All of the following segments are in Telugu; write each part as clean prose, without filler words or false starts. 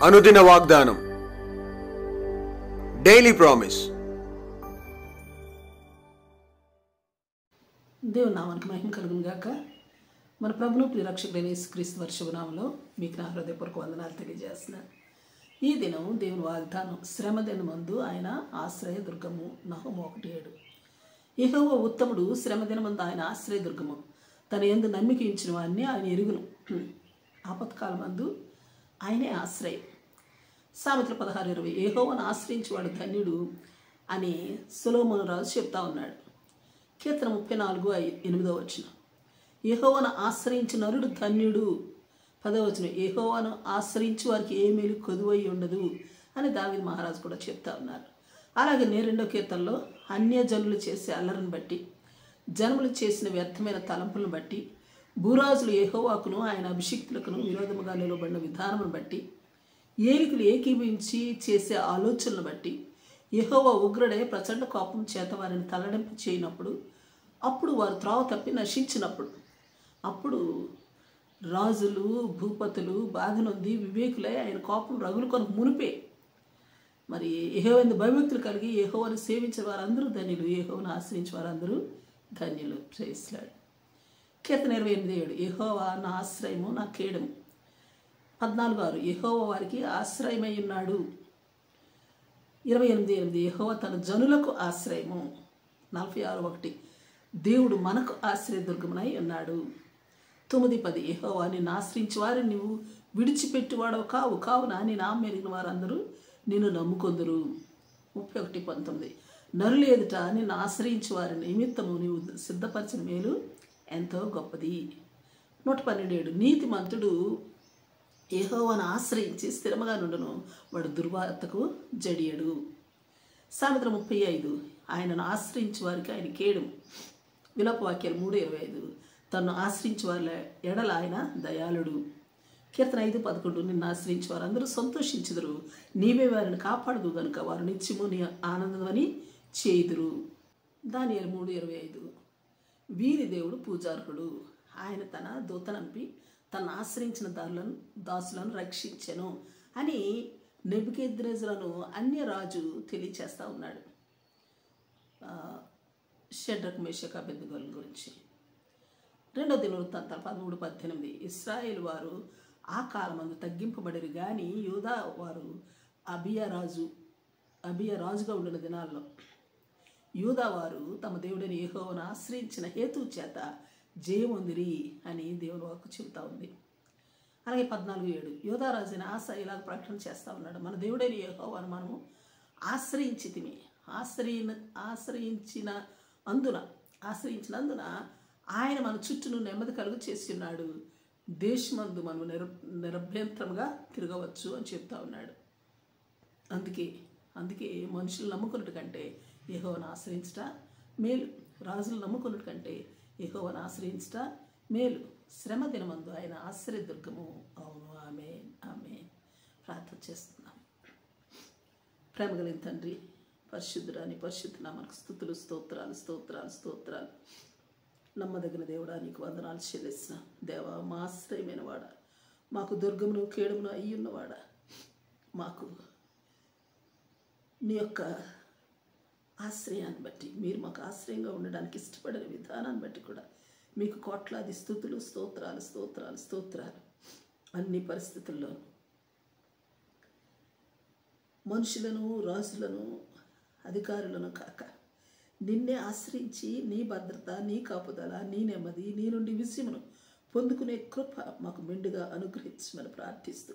అనుదిన వాగ్దానం, డైలీ ప్రామిస్. దేవుని నామానికి మహిమ కలుగును గాక. మన ప్రభును ప్రియరక్షకుడైన యేసుక్రీస్తు వర్షభనామంలో మీకు నా హృదయపూర్వక వందనాలు తెలియజేస్తున్నాను. ఈ దినం దేవుని వాగ్దానం, శ్రమ దినమందు ఆయన ఆశ్రయ దుర్గము. నహూము 1:7. యెహోవా ఉత్తముడు, శ్రమ దినమందు ఆయన ఆశ్రయ దుర్గము. తన యందు నమ్మిక ఉంచిన వారిని ఆయన ఎరుగును. ఆపత్కాలమందు ఆయనే ఆశ్రయం. సామెతలు 16:20. యెహోవాను ఆశ్రయించేవాడు ధన్యుడు అని సొలొమోను రాజు చెప్తా ఉన్నాడు. కీర్తన 34:8. యెహోవాను ఆశ్రయించిన నరుడు ధన్యుడు. 10వ. యెహోవాను ఆశ్రయించి వారికి ఏ మేలు కొదువై ఉండదు అని దావీదు మహారాజు కూడా చెప్తా ఉన్నారు. అలాగే 2వ కీర్తనలో అన్యజనులు చేసే అల్లరిని బట్టి, జనములు చేసిన వ్యర్థమైన తలంపులను బట్టి, భూరాజులు యెహోవాకును ఆయన అభిషిక్తులకును విరోధముగా నిలబడిన విధానమును బట్టి, ఏలికలు ఏకీభవించి చేసే ఆలోచనలను బట్టి, యెహోవా ఉగ్రుడే ప్రచండ కోపం చేత వారిని తల్లడింపు చేయనప్పుడు, అప్పుడు వారు త్రోవ తప్పి నశించినప్పుడు, అప్పుడు రాజులు భూపతులు బాధ నొంది వివేకులై ఆయన కోపం రగులు కొరకు మునిపే మరి యెహోవాయందు భయభక్తులు కలిగి యెహోవాను సేవించే వారందరూ ధన్యులు, యెహోవాను ఆశ్రయించే వారందరూ ధన్యులు. ప్రైజ్లార్డ్. కీర్తన 28:7. యెహోవా నా ఆశ్రయము, నా కేడము. 14:6. యెహోవా వారికి ఆశ్రయమై ఉన్నాడు. 28:8. యెహోవా తన జనులకు ఆశ్రయము. 46:1. దేవుడు మనకు ఆశ్రయదుర్గమునై ఉన్నాడు. 9:10. యెహోవా నిన్ను ఆశ్రయించి వారిని నువ్వు విడిచిపెట్టువాడవు కావు, కావున నీ నామం ఎరిగిన వారందరూ నిన్ను నమ్ముకొందురు. 31:19. నరులు ఎదుట నిన్ను ఆశ్రయించి వారి నిమిత్తము నీవు సిద్ధపరిచిన మేలు ఎంతో గొప్పది. 112:7. నీతిమంతుడు యెహోవాను ఆశ్రయించి స్థిరముగా నుండును, వాడు దుర్వార్తకు జడియడు. సామెతలు 35. ఆయనను ఆశ్రయించి వారికి ఆయన కేడము. విలాపవాక్యాలు 3:25. తను ఆశ్రయించి వారి ఎడల ఆయన దయాళుడు. కీర్తన 5:11. నిన్ను ఆశ్రయించి వారందరూ సంతోషించుదురు, నీవే వారిని కాపాడదు గనుక వారు నిత్యము నీ ఆనందమని చేయుదురు. దానియేలు 3:25. వీరి దేవుడు పూజార్హుడు, ఆయన తన దూతనంపి తను ఆశ్రయించిన దాసులను రక్షించెను అని నెబుకద్నెజరును అన్యరాజు తెలియచేస్తూ ఉన్నాడు. షడ్రక్, మేషక్, అబేద్నెగోల గురించి. 2వ దినవృత్తాంతాలు 13:18. ఇశ్రాయేలు వారు ఆ కాలమందు తగ్గింపబడిరు గాని యూదా వారు అబియా రాజుగా ఉండిన దినాల్లో యూదా వారు తమ దేవుడిని యెహోవాను ఆశ్రయించిన హేతువు చేత జయమొందిరి అని దేవుని వాక్కు చెబుతా ఉంది. అలాగే 14:7. యూదా రాజైన ఆస ఇలాగ ప్రకటన చేస్తూ ఉన్నాడు. మన దేవుడైన యెహోవాను మనము ఆశ్రయించితిమి, ఆశ్రయించినందున ఆయన మన చుట్టూను నెమ్మది కలుగు చేసి ఉన్నాడు, దేశమందు మనం నిరభ్యంతరంగా తిరగవచ్చు అని చెప్తా ఉన్నాడు. అందుకే మనుషులు నమ్ముకున్నట్టు కంటే యెహోవాను ఆశ్రయించట మేలు, రాజులు నమ్ముకున్నట్టు కంటే యెహోవాను ఆశ్రయించట మేలు. శ్రమ దినమందు ఆయన ఆశ్రయదుర్గము. అవును, ఆమేన్, ఆమేన్. ప్రార్థన చేస్తున్నాం. ప్రేమ కలిగిన తండ్రి, పరిశుద్ధుడాని పరిశుద్ధ నామమునకు స్తుతులు, స్తోత్రాలు, స్తోత్రాలు, స్తోత్రాలు. నమ్మదగిన దేవుడా, నీకు వందనాలు చెల్లిస్తున్నాం. దేవా, మా ఆశ్రయమైన వాడా, మాకు దుర్గమును కేడమును అయ్యున్నవాడా, మాకు నీ యొక్క ఆశ్రయాన్ని బట్టి, మీరు మాకు ఆశ్రయంగా ఉండడానికి ఇష్టపడిన విధానాన్ని బట్టి కూడా మీకు కోట్లాది స్తుతులు, స్తోత్రాలు, స్తోత్రాలు, స్తోత్రాలు. అన్ని పరిస్థితుల్లో మనుషులను, రాజులను, అధికారులను కాక నిన్నే ఆశ్రయించి నీ భద్రత, నీ కాపుదల, నీ నెమ్మది, నీ నుండి విజయమును పొందుకునే కృప మాకు మెండుగా అనుగ్రహించమని ప్రార్థిస్తూ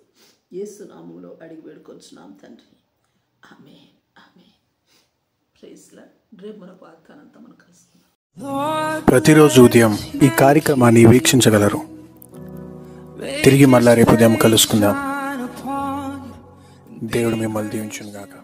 యేసు నామములో అడిగి వేడుకొంచున్నాం తండ్రి. ఆమేన్, ఆమేన్. Praise Lord. రేపు మరొక వాగ్దానంతో మనం కలుసుకుందాం. ప్రతిరోజు ఉదయం ఈ కార్యక్రమాన్ని వీక్షించగలరు. తిరిగి మళ్ళా రేపు ఉదయం కలుసుకుందాం. దేవుడు మిమ్మల్ని దీవించును గాక.